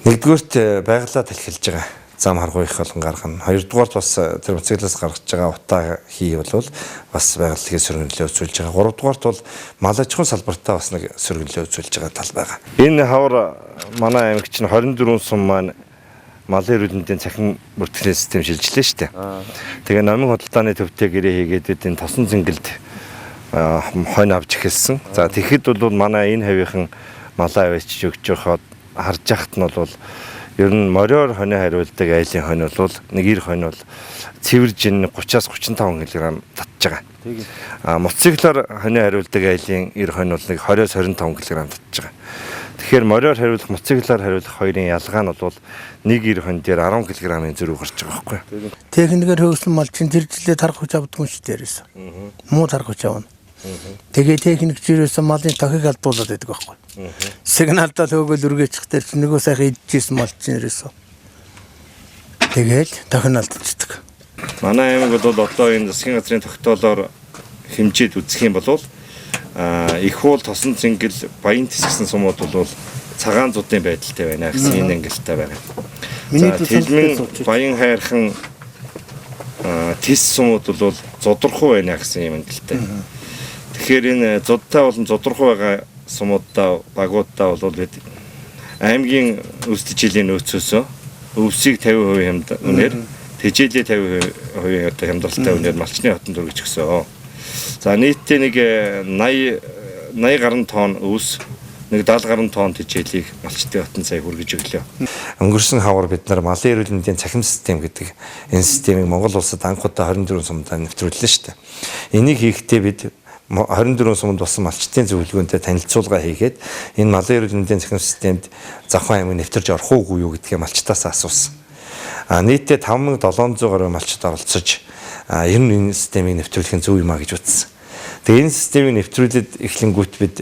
Нэгдүгээрт байгалаа талхилж байгаа зам харгуй их болон гаргана. Хоёрдугаарт бас тэр моциклаас гаргаж байгаа утаа хий бол бас байгаль дэлхийн сөргөнлөө үзүүлж байгаа. Гуравдугаарт бол мал аж ахуйн салбартаа бас нэг сөргөнлөө үзүүлж байгаа тал байгаа. Энэ хавар манай аймагт чинь 24 сум маань малын эрүүл мэндийн цахин бүртгэлийн систем шилжлээ шүү дээ. Тэгээ номын худалдааны төвтэй гэрээ хийгээд энэ тосон зингэлд хонь авч эхэлсэн. За тэгэхэд бол манай энэ хавийнхан малаа авчиж өгч байхад харж яхад нь бол ер нь мориор хонь хариулдаг айлын хонь бол нэг ир хонь бол цэвэржин 30-аас 35 кг татж байгаа. Мотоциклаар хонь хариулдаг айлын ир хонь бол нэг 20-аас 25 кг татж байгаа. Тэгэхээр мориор хариулах, мотоциклаар хариулах хоёрын ялгаа нь бол нэг ир хонь дээр 10 кг-ийн зөрүү гарч байгаа байхгүй. Техникээр хөгжсөн мал чинь тэр жилээ тарах хүч авдаг юм шүү дээрээс. Муу тарах хүч авна. Тэгээ техник жирээс малын тохиг алдуулаад байдаг байхгүй. Сигналдаа хөөгөл үргээчих дээр чинь нөгөө сайхан идчихсэн мал чинь нэрээс. Тэгээд тохин алдчихдаг. Манай аймаг бол одоо энэ засгийн газрын тогтоолоор хэмжээд үзэх юм бол их уул тосон цэнгэл баян тисгсэн сумууд бол цагаан зуудын байдалтай байна гэсэн энэ ангилалтай байна. Тэлмэн баян хайрхан тис сумууд бол зодорхуу байна гэсэн юм ангилалтай. Тэгэхээр энэ зодтой болон зодорхуу байгаа сумуудаа багуудаа бол бид аймгийн өсдөж жилийн нөөцөөсөө өвсийг 50% үнээр тэжээлээ 50% одоо хямдралтай үнээр малчны хотод өргөж өгсөн. За нийтдээ нэг 80 гаруй тонн өвс, нэг 70 гаруй тонн тэжээлийг малчтын хотод сая хүргэж өглөө. Өнгөрсөн хавар бид нар малын эрүүл мэндийн цахим систем гэдэг энэ системийг Монгол улсад анх удаа 24 сумдаа нэвтрүүллээ шүү дээ. Энийг хийхдээ бид 24 сумд болсон малчтын зөвлөгөөнтэй танилцуулга хийгээд энэ малын эрүүл мэндийн цахим системд Завхан аймаг нэвтэрж орох уугүй юу гэдгийг малчтаас асуусан. Нийтдээ 5700 гаруй малчд оролцож ер нь энэ системийг нэвтрүүлэх нь зөв юм а гэж утсан. Тэгээ энэ системийг нэвтрүүлээд эхлэнгүүт бид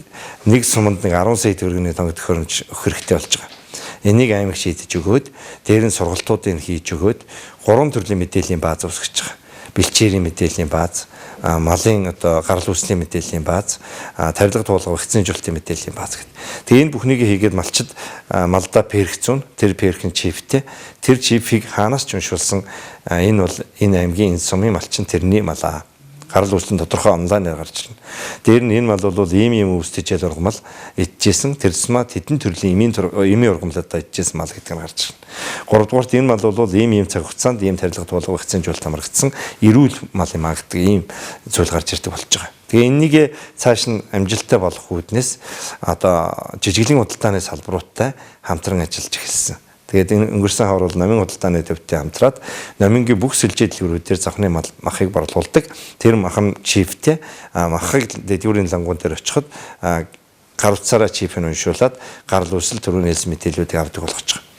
нэг суманд нэг 10 сая төгрөгийн тоног төхөөрөмж өгөх хэрэгтэй болж байгаа. Энийг аймаг шийдэж өгөөд дээр нь сургалтуудыг хийж өгөөд 3 төрлийн мэдээллийн бааз үүсгэж байгаа. Бэлчээрийн мэдээллийн бааз, малын одоо гарал үүслийн мэдээллийн бааз, тарилга туулга вакцинжуулалтын мэдээллийн бааз гэдэг. Тэгээ энэ бүхнийг хийгээд малчид малдаа перх зүүн, тэр перхын чиптэй, тэр чипийг хаанаас ч уншуулсан энэ бол энэ аймгийн энэ сумын малчин тэрний малаа. Гарал үүслийн тодорхой онлайнаар гарч ирнэ. Дээр нь энэ мал бол ийм өвсдөж ургамал идчихсэн тэр тусмаа хэдэн төрлийн эмийн ургамлуудаа идчихсэн мал гэдэг нь гарч ирнэ. Гуравдугаарт энэ мал бол ийм цаг хугацаанд ийм тарилга туулга вакцинжуулалт хамрагдсан эрүүл мал юм а гэдэг ийм зүйл гарч ирдэг болж байгаа. Тэгээ энийг цааш нь амжилттай болох үүднээс одоо жижиглэн худалдааны салбаруудтай хамтран ажиллаж эхэлсэн. Тэгээд энэ өнгөрсөн хавар бол номын худалдааны төвтэй хамтраад номынгийн бүх сүлжээ дэлгүүрүүдээр завхны махыг борлуулдаг. Тэр махан чиптэй махыг дэдгүүрийн лангуун дээр очиход гар утсаараа чипийг уншуулад гарал үүсэл төрөний хэлсэн мэдээллүүдийг авдаг болгож байгаа.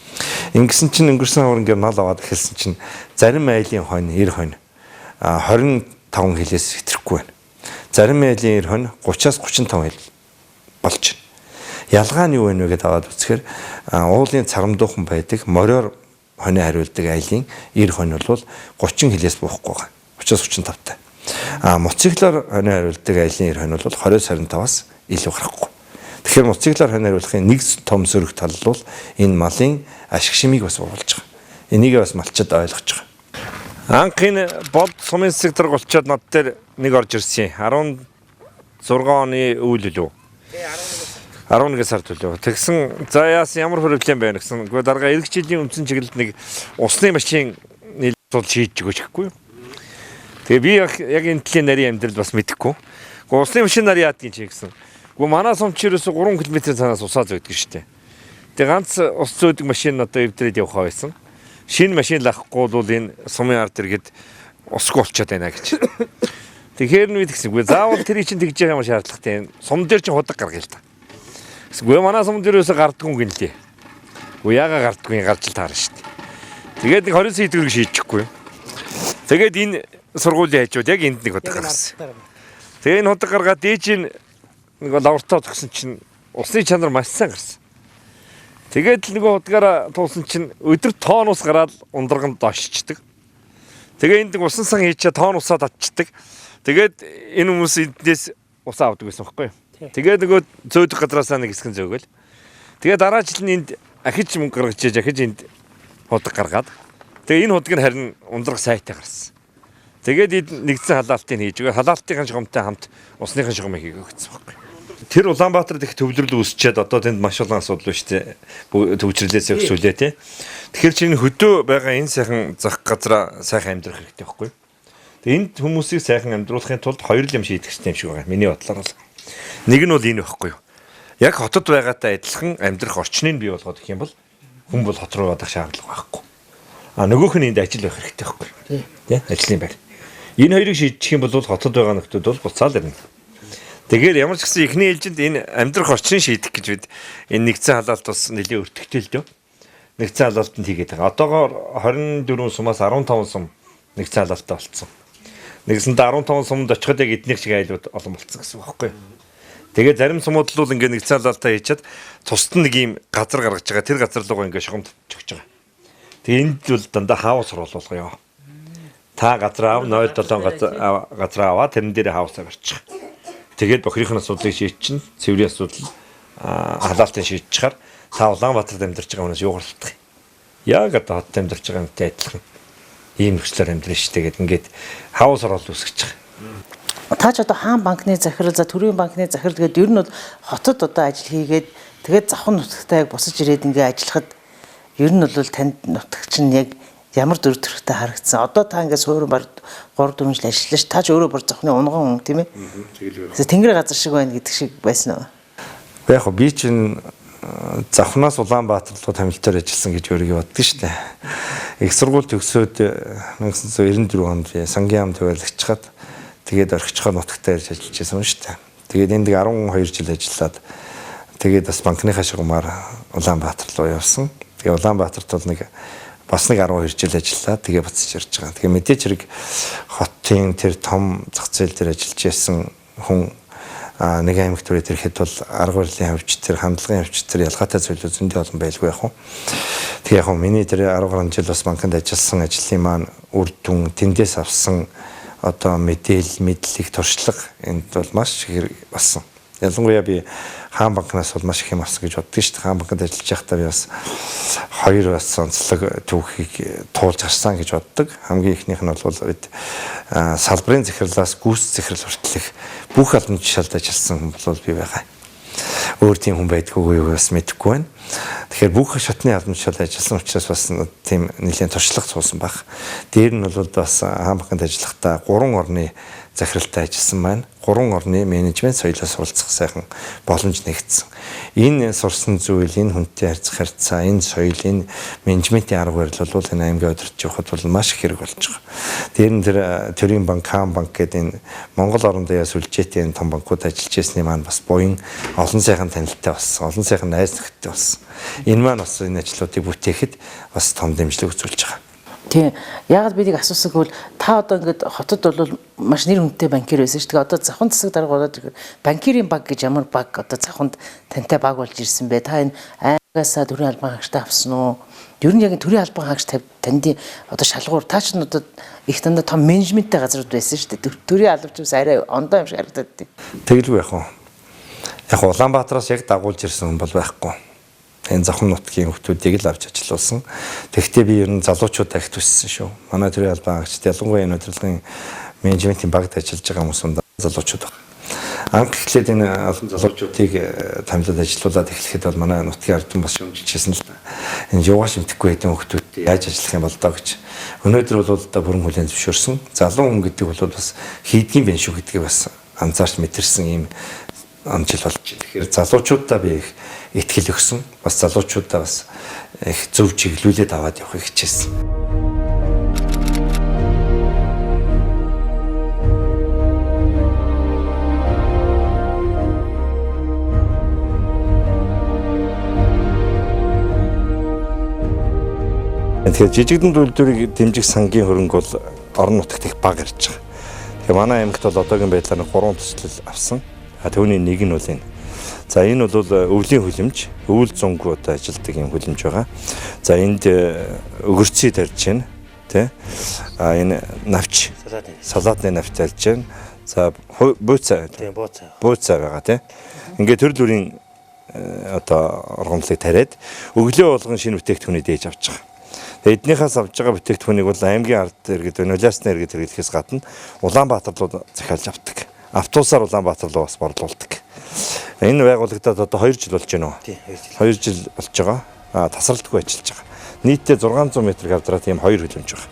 Ингэсэн чинь өнгөрсөн хавар ингээд мал аваад эхэлсэн чинь зарим айлын хонь, эр хонь 25 хилээс хэтрэхгүй байна. Зарим айлын эр хонь 30-аас 35 хил болж байна. Ялгаа нь юу вэ гэдээ аваад үзэхээр уулын цагамдуухан байдаг мориор хонь хариулдаг айлын эр хонь бол 30 хилээс буухгүй байгаа. 30-35 таа. Мотоциклаар хонь хариулдаг айлын эр хонь бол 20-25-аас илүү гарахгүй. Тэгэхээр мотоциклаар хонь хариулахын нэг том сөрөг тал бол энэ малын ашиг шимийг бас оруулж байгаа. Энийг бас малчид ойлгож байгаа. Анхны бод сумын сектор голчоод над дээр нэг орж ирсэн. 16 оны үйл үү? 11 сар төлөө. Тэгсэн за яасан ямар проблем байна гэсэн. Гэхдээ дарга эрэг жилийн үндсэн чиглэлд нэг усны машин нийлбэл шийдэж өгч гэхгүй. Тэгээ би яг энэ тлийн нарийн амьдрал бас мэдэхгүй. Гэхдээ усны машин нар яадгийн чи гэсэн. Гэхдээ манай сумчирээс 3 км цаанаас усаа зөөдөг штэ. Тэгээ ганц ус зөөдөг машин одоо эвдрээд явах байсан. Шинэ машин лахгүй бол энэ сумын ард иргэд усгүй болчиход байна гэж. Тэгэхээр нь тэгсэнгүй. Заавал тэр чинь тэгж байгаа юм шаардлагатай. Сум дээр чинь худаг гаргая л та. Гэхдээ манай сум дээрээс гардгүй юм гинлээ. Гэхдээ яага гардгүй гарч л таарна шүү дээ. Тэгээд нэг 20 сая төгрөг шийдэхгүй. Тэгээд энэ сургуулийн хажууд яг энд нэг худаг гаргасан. Тэгээд энэ худаг гаргаад дээж нэг лавртаа төгсөн чинь усны чанар маш сайн гарсан. Тэгээд л нэг худагаараа туулсан чинь өдөр тоон ус гараад ундраганд дошчдаг. Тэгээд энд нэг усан сан хийчээ тоон усаа татчихдаг. Тэгээд энэ хүмүүс эндээс ус авдаг гэсэн байхгүй юу? Тэгээд нөгөө зөөдөг гадраасаа нэг хэсгэн зөөгөл. Тэгээд дараа жил нь энд ахиж мөнгө гаргаж иж ахиж энд худаг гаргаад. Тэгээд энэ худаг нь харин ундрах сайтай гарсан. Тэгээд нэгдсэн халаалтыг хийж өгөө. Халаалтын шугамтай хамт усныхын шугамыг хийгээсэн байхгүй. Тэр Улаанбаатарт их төвлөрөл үүсчээд одоо тэнд маш олон асуудал байна шүү дээ. Төвчрлээс өсвөлээ тий. Тэгэхээр чинь хөдөө байгаа энэ сайхан зах газараа сайхан амьдрах хэрэгтэй байхгүй. Энд хүмүүсийг сайхан амьдруулахын тулд хоёр л юм шийдэх хэрэгтэй юм шиг байгаа. Миний бодлоор бол. Нэг нь бол энэ байхгүй юу? Яг хотод байгаатай адилхан амьдрах орчныг бий болгоод гэх юм бол хүн бол хот руу явах шаардлага байхгүй. Нөгөөх нь энд ажил байх хэрэгтэй байхгүй юу? Тэ? Ажлын байр. Энэ хоёрыг шийдчих юм бол хотод байгаа нөхдүүд бол буцаал ирнэ. Тэгэхээр ямар ч гэсэн эхний ээлжинд энэ амьдрах орчныг шийдэх гэж бид энэ нэгдсэн халаалт бас нэлээд өртөгтэй л дөө. Нэгдсэн халаалтанд хийгээд байгаа. Одоогоор 24 сумаас 15 сум нэгдсэн халаалтаа болцсон. Нэгсэндээ 15 сумд очиход яг эднийх шиг айлууд олон болцсон гэсэн үг байхгүй юу? Тэгээд зарим сумууд л ингээд нэгдсэн халаалтаа хийчихэд тусад нэг юм газар гаргаж байгаа. Тэр газар руу ингээд шугамд чөгж байгаа. Тэгээд энд бол дандаа хаус оруулуулгая. Та газар аав 0.7 газар аваа тэрэн дээр хаусаа барьчих. Тэгээд бохирийн асуудлыг шийдчихнэ. Цэврийн асуудал халаалтыг шийдчихээр та Улаанбаатарт амьдарч байгаа хүнээс юу гарлах юм? Яг одоо хотод амьдарч байгаа юмтай адилхан. Ийм нөхцлөөр амьдрын шүү. Тэгээд ингээд хаус оруулалт үүсгэж байгаа. Та ч одоо хаан банкны захирал, за төрийн банкны захирал тэгээд ер нь бол хотод одоо ажил хийгээд тэгээд завхан нутагтаа яг босож ирээд ингээ ажиллахад ер нь бол танд нутагч нь яг ямар дүр төрхтэй харагдсан. Одоо та ингээ суурин бар 3-4 жил ажиллаж та ч өөрөө бүр завхны унган хүн тийм ээ. Тэнгэр газар шиг байна гэдэг шиг байсан уу? Яг би чинь завхнаас Улаанбаатар руу тамилтаар ажилласан гэж өөрийгөө боддог шүү дээ. Их сургууль төгсөөд 1994 онд сангийн ам төвлөгчхад тэгээд орхичхоо нутагтаа ирж ажиллаж байсан шүү дээ. Тэгээд энд 12 жил ажиллаад тэгээд бас банкныхаа шугамаар Улаанбаатар руу явсан. Тэгээд Улаанбаатарт бол бас нэг 12 жил ажиллаад тэгээд буцаж ирж байгаа. Тэгээд мэдээч хэрэг хотын тэр том зах зээл дээр ажиллаж байсан хүн нэг аймаг төрөд ирэхэд бол арга барилын хавьч тэр хандлагын хавьч тэр ялгаатай зүйлүүд зөндөө олон байлгүй яг хөө. Тэгээ яг хөө миний тэр 10 гаруй жил бас банкнд ажилласан ажлын маань үр дүн тэндээс авсан одоо мэдээлэл мэдлэг туршлага энд бол маш их болсон. Ялангуяа би хаан банкнаас бол маш их юм авсан гэж боддог шүү дээ. Хаан банкнд ажиллаж байхдаа би бас 2 бас онцлог түүхийг туулж харсан гэж боддог. Хамгийн ихнийх нь бол бид салбарын захирлаас гүйс захирал хүртэлх бүх албан тушаалд ажилласан хүн бол би байгаа. Өөр тийм хүн байдгүйг бас мэдэхгүй байна. Тэгэхээр бүх шатны албан тушаалд ажилласан учраас бас тийм нэлийн туршлага суусан баг. Дээр нь бол бас хаан банкнд ажиллахдаа 3 орны захиралтай ажилласан маань 3 орны менежмент соёлоос суралцах сайхан боломж нэгдсэн. Энэ сурсан зүйл, энэ хүнтэй харьцах харьцаа, энэ соёл, энэ менежментийн арга барил бол энэ аймгийн удирдах явахад бол маш их хэрэг болж байгаа. Тэр нь тэр төрийн банк, хаан банк гэдэг энэ Монгол орнд яа сүлжээтэй энэ том банкуд ажиллаж байсны маань бас буян олон сайхан танилттай болсон, олон сайхан найз нөхдөд болсон. Энэ маань бас энэ ажлуудыг бүтээхэд бас том дэмжлэг үзүүлж байгаа. Тийм. Яагаад би нэг асуусан гэвэл та одоо ингээд хотод бол маш нэр хүнтэй банкир байсан шүү. Тэгээ одоо завхан засаг дарга болоод банкирийн баг гэж ямар баг одоо завханд тантай баг болж ирсэн бэ? Та энэ аймагаас төрийн албан хаагчтай авсан уу? Ер нь яг төрийн албан хаагч танд одоо шалгуур та ч одоо их дандаа том менежменттэй газрууд байсан шүү дээ. Төрийн албач бас арай ондоо юм шиг харагдаад тийм. Тэгэлгүй яах вэ? Яг Улаанбаатараас яг дагуулж ирсэн хүн бол байхгүй. Энэ завхан нутгийн хүмүүсийг л авч ажиллуулсан. Тэгэхдээ би ер нь залуучуудаа их төссөн шүү. Манай төрийн албан хаагчд ялангуяа энэ удирдлагын менежментийн багт ажиллаж байгаа хүмүүс залуучууд байна. Анх эхлээд энэ олон залуучуудыг тамилаад ажиллуулад эхлэхэд бол манай нутгийн ардын бас шүүмжилжсэн л да. Энэ юугаш имтэхгүй хэдэн хүмүүстэй яаж ажиллах юм бол доо гэж. Өнөөдөр бол одоо бүрэн хүлээн зөвшөөрсөн. Залуу хүн гэдэг бол бас хийдгийн байх шүү гэдгийг бас анзаарч мэдэрсэн юм амжил болж байна. Тэгэхээр залуучуудаа би их итгэл өгсөн. Бас залуучуудаа бас их зөв чиглүүлээд аваад явахыг хичээсэн. Тэгэхээр жижигдэн үйлдвэрийг дэмжих сангийн хөрөнгө бол орон нутагт их бага ирж байгаа. Тэгэхээр манай аймагт бол одоогийн байдлаар 3 төслөл авсан. Түүний нэг нь бол энэ. За энэ бол өвлийн хүлэмж, өвөл зөнгөө одоо ажилтдаг юм хүлэмж байгаа. За энд өгөрцөй тарьж байна, тий. Энэ навч, салаатны навч тарьж байна. За бууцаа. Тийм бууцаа. Бууцаа байгаа тий. Ингээд төр бүрийн одоо оргомлыг тариад өглөө болгон шинэ бүтээгдэхүүний дээж авч байгаа. Эднийхээс авж байгаа бүтээгдэхүүнийг бол аймгийн ард иргэд, нулиасны иргэд хэрэглэхээс гадна Улаанбаатар руу захиалж авдаг. Автобусаар Улаанбаатар руу бас борлуулдаг. Энэ байгууллагад одоо 2 жил болж байна уу? Тийм, 2 жил болж байгаа. Тасралтгүй ажиллаж байгаа. Нийтдээ 600 м квадрат ийм 2 хөлөмж байгаа.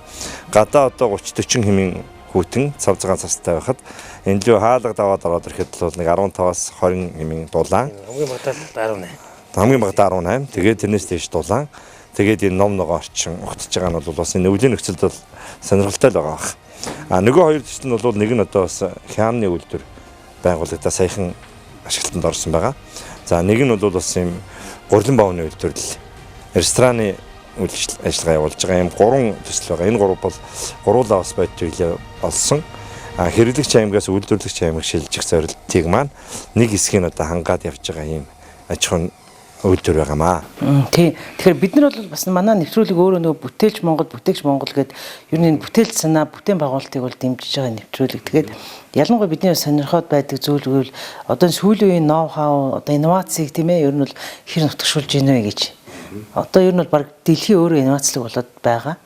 Гадаа одоо 30-40 хэмээн хүүтэн цав цагаан цастай байхад энэ лөө хаалга даваад ороод ирэхэд бол нэг 15-аас 20 эмийн дулаан. Хамгийн багтаа 18. Хамгийн багтаа 18. Тэгээд тэрнээс дээш дулаан. Тэгээд энэ ном ногоо орчин ухтж байгаа нь бол бас энэ өвлийн нөхцөлд бол сонирхолтой л байгаа бах. Нөгөө хоёр төсөл нь бол нэг нь одоо бас хямны үйлдвэр байгууллагада саяхан ашиглалтанд орсон байгаа. За нэг нь бол бас юм гурилан баавны үйлдвэрлэл, рестораны ажиллагаа явуулж байгаа юм 3 төсөл байгаа. Энэ 3 бол гуруулаа бас бодит олсон. Хэрэглэгч аймагаас үйлдвэрлэгч аймаг шилжих зорилтыг маань нэг хэсгийг нь одоо хангаад явж байгаа юм аж ахуйн үйлдвэр байгаамаа. Тий. Тэгэхээр бид нар бол бас манай нэвтрүүлэг өөрөө нөгөө бүтээлч Монгол, бүтээгч Монгол гэдэг ер нь бүтээлч санаа, бүтээн байгуулалтыг бол дэмжиж байгаа нэвтрүүлэг. Тэгээд ялангуяа бидний сонирхоод байдаг зүйл гэвэл одоо сүүлийн үеийн ноу хау, одоо инновацийг тийм ээ ер нь бол хэр нутагшуулж гинэ гэж. Одоо ер нь бол баг дэлхийн өөрөө инновацлог болоод байгаа.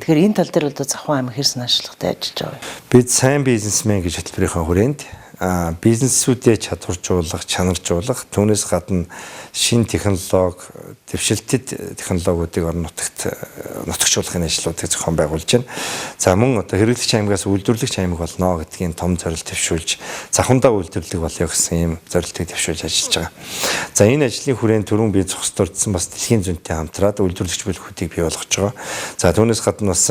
Тэгэхээр энэ тал дээр одоо Завхан аймаг хэр санаачлагтай ажиллаж байгаа вэ? Бид сайн бизнесмен гэж хөтөлбөрийнхөө хүрээнд бизнесүүдээ чадваржуулах, чанаржуулах, түүнээс гадна шин технологи, дэвшилтэд технологиудыг орон нутагт нутагшуулахын ажлуудыг зохион байгуулж байна. За мөн одоо хэрэглэгч аймагаас үйлдвэрлэгч аймаг болно гэдгийн том зорилт төвшүүлж, завхандаа үйлдвэрлэг болё гэсэн ийм зорилтыг төвшүүлж ажиллаж байгаа. За энэ ажлын хүрээнд түрүүн би зохис дурдсан бас дэлхийн зөнтэй хамтраад үйлдвэрлэгч бүлгүүдийг бий болгож байгаа. За түүнээс гадна бас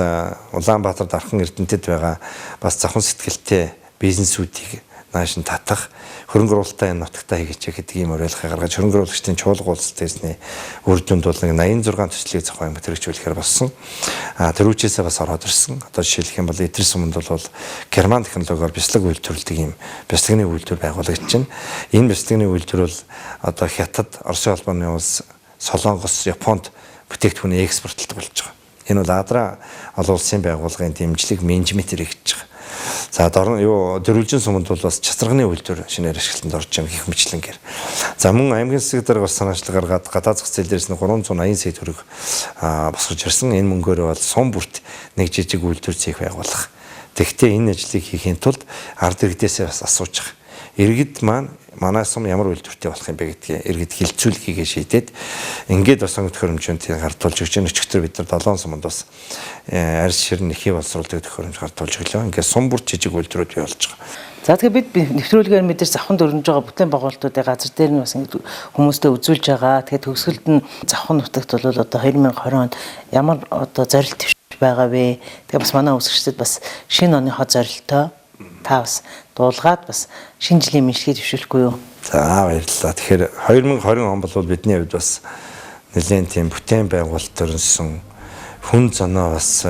Улаанбаатар дархан Эрдэнэтэд байгаа бас завхан сэтгэлтэй бизнесүүдийг наашин татах хөрөнгө оруулалтаа энэ нутагтаа хийгээч гэдэг ийм уриалгыг гаргаж хөрөнгө оруулагчдын чуулга уулзалтын үр дүнд бол 86 төслийг Завхан аймагт хэрэгжүүлэхээр болсон. Тэрүүчээсээ бас ороод ирсэн. Одоо жишээлх юм бол эдгээр суманд бол герман технологиор бяцлаг үйлдвэрлэдэг ийм бяцлагны үйлдвэр байгуулагдаж байна. Энэ бяцлагны үйлдвэр бол одоо Хятад, Оросын улбаны улс, Солонгос, Японд бүтээгдэхүүний экспортлдог болж байгаа. Энэ бол Адра олон улсын байгууллагын дэмжлэг менежментээр хийж байгаа. За дөрвөлжин суманд бол бас чацарганы үйлдвэр шинээр ашиглалтанд орж байгаа гэх мэтлэнгээр. За мөн аймгийн засаг дарга бас санаачлал гаргаад гадаад зах зээл дээрээс нь 380 сая төгрөг босгож ирсэн. Энэ мөнгөөр бол сум бүрт нэг жижиг үйлдвэр цех байгуулах. Тэгэхдээ энэ ажлыг хийхийн тулд ард иргэдээсээ бас асууж байгаа. Иргэд маань манай сум ямар үйлдвэртэй болох юм бэ гэдгийг иргэд хилцүүлэхийгээ шийдээд ингээд бас сонгох төхөөрөмжөнд гартуулж өгч байгаа. Өчигдөр бид нар 7 суманд бас арьс ширн нэхий боловсруулдаг төхөөрөмж гартуулж өглөө. Ингээд сум бүр жижиг үйлдвэрүүд бий болж байгаа. За тэгэхээр бид нэвтрүүлгээр мэдээж Завханд өрнөж байгаа бүтээн байгуулалтуудын газар дээр нь бас ингэ хүмүүстэй үзүүлж байгаа. Тэгэхээр төгсгөлд нь Завхан нутагт бол одоо 2020 онд ямар одоо зорилт төвшиж байгаа вэ? Тэгээ бас манай үсгчдэд бас шинэ оныхоо зорилтоо та бас дуулгаад бас шинэ жилийн мэдлэгийг төвшүүлэхгүй юу? За баярлалаа. Тэгэхээр 2020 он бол бидний хувьд бас нэлээд тийм бүтээн байгуулалт төрсөн хүн зоноо бас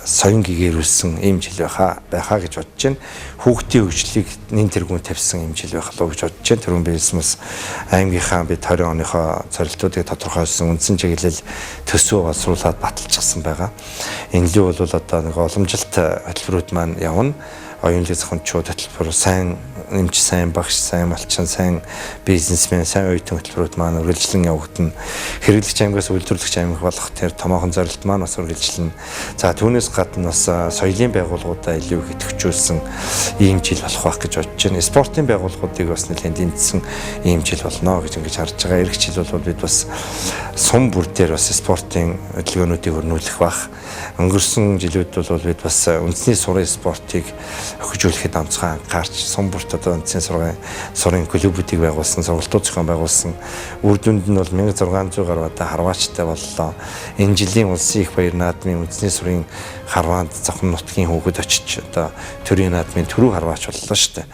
соён гэгэрүүлсэн ийм жил байхаа гэж бодож байна. Хүүхдийн хөгжлийг нэн тэргүүн тавьсан ийм жил байх болов гэж бодож байна. Түрүүн бизнес аймгийнхаа бид 20 оныхоо зорилтуудыг тодорхойлсон үндсэн чиглэл төсөө боловсруулаад баталчихсан байгаа. Энэ л бол одоо нэг уламжилт хөтөлбөрүүд маань явна. Оюунлаг зохиомжууд хөтөлбөр сайн нэмж сайн багш, сайн малчин, сайн бизнесмен, сайн оюутан хөтөлбөрүүд маань үргэлжлэн явагдана. Хэрэглэгч аймагаас үйлдвэрлэгч аймаг болох тэр томоохон зорилт маань бас үргэлжлэн. За түүнээс гадна бас соёлын байгууллагуудаа илүү их идэвхжүүлсэн ийм жил болох байх гэж бодож байна. Спортын байгууллагуудыг бас нэлээд дэмжсэн ийм жил болно гэж ингэж харж байгаа. Эх жил бол бид бас сум бүр дээр бас спортын хөдөлгөөнүүдийг өрнүүлэх бах. Өнгөрсөн жилүүд бол бид бас үндэсний сурын спортыг хөгжүүлэхэд онцгой анхаарч сум бүрт одоо үндэсний сурын клубүүдийг байгуулсан, сургалтууд зохион байгуулсан. Үр дүнд нь бол 1600 гаруй одоо харваачтай боллоо. Энэ жилийн улсын их баяр наадмын үндэсний сурын харваанд Завхан нутгийн хүүхэд очиж одоо төрийн наадмын төрөв харваач боллоо шүү дээ.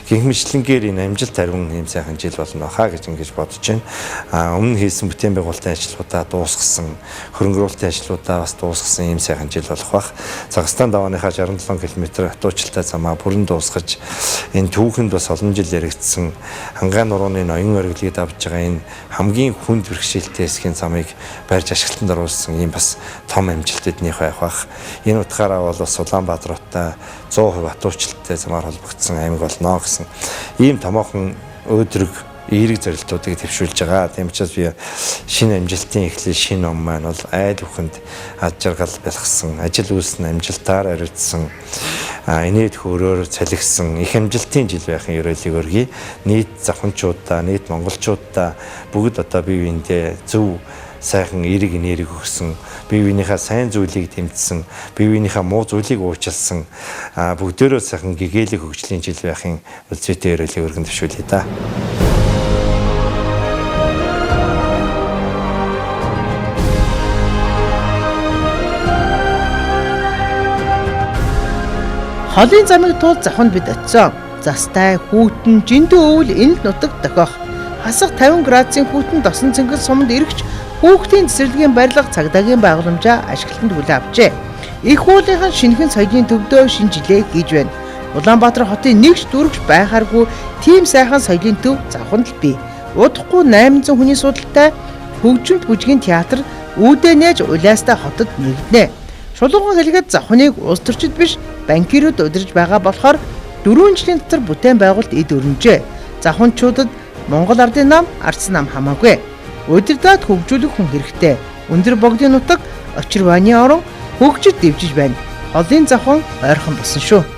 Гинхмэчлэнгээр энэ амжилт хариун ийм сайхан жил болно хаа гэж ингэж бодож байна. Өмнө хийсэн бүтээн байгуулалтын ажлуудаа дуусгасан, хөрөнгө оруулалтын ажлуудаа бас дуусгасан ийм сайхан жил болох бах. Цагаатан давааныхаа 67 км хатуучилтай замаа бүрэн дуусгаж энэ түүхэнд бас олон жил яригдсан хангаан нурууны ноён оргилыг давж байгаа энэ хамгийн хүнд бэрхшээлтэй хэсгийн замыг барьж ашиглалтанд оруулсан ийм бас том амжилт эднийх байх бах. Энэ утгаараа бол бас Улаанбаатартай 100% хатуучилтай замаар холбогдсон аймаг болно гэсэн ийм томоохон өөдрөг эерэг зорилтуудыг төвшүүлж байгаа. Тийм учраас би шинэ амжилтын эхлэл шинэ ном маань бол айл бүхэнд ад жаргал бэлгсэн, ажил үйлс нь амжилтаар хариуцсан, инээд хөөрөөр цалигсан их амжилтын жил байхын ерөөлийг өргөе. Нийт завханчуудаа, нийт монголчуудаа бүгд одоо бие биендээ зөв сайхан эерэг энерги өгсөн, бие биенийхээ сайн зүйлийг тэмцсэн, бие биенийхээ муу зүйлийг уучлсан бүгдээрөө сайхан гэгээлэг хөгжлийн жил байхын үлцэтэй өрөөлийг өргөн төвшүүлье да. Холын замыг туул завханд бид очисон. Застай, хүүтэн, жиндүү өвөл энэ л нутагт дохиох. Хасах 50 градусын хүүтэн досон цэнгэл суманд эргэж хүүхдийн цэцэрлэгийн барилга цагдаагийн байгууламжаа ашиглалтанд хүлээн авчээ. Их уулынхан шинэхэн соёлын төвдөө шинэ жилээ хийж байна. Улаанбаатар хотын нэгч дүргэж байхааргүй тийм сайхан соёлын төв завханд л бий. Удахгүй 800 хүний судалтай хөгжимт бүжгийн театр үүдээ нээж улаастай хотод нэгднэ. Шулуухан хэлгээд завхныг улс төрчид биш банкирууд удирж байгаа болохоор 4 жилийн дотор бүтээн байгуулалт эд өрнөжээ. Завханчуудад Монгол ардын нам, ардс нам хамаагүй. Удирдаад хөгжүүлэх хүн хэрэгтэй. Өндөр богдын нутаг, очир ваны орон хөгжид дэвжиж байна. Холын завхан ойрхон болсон шүү.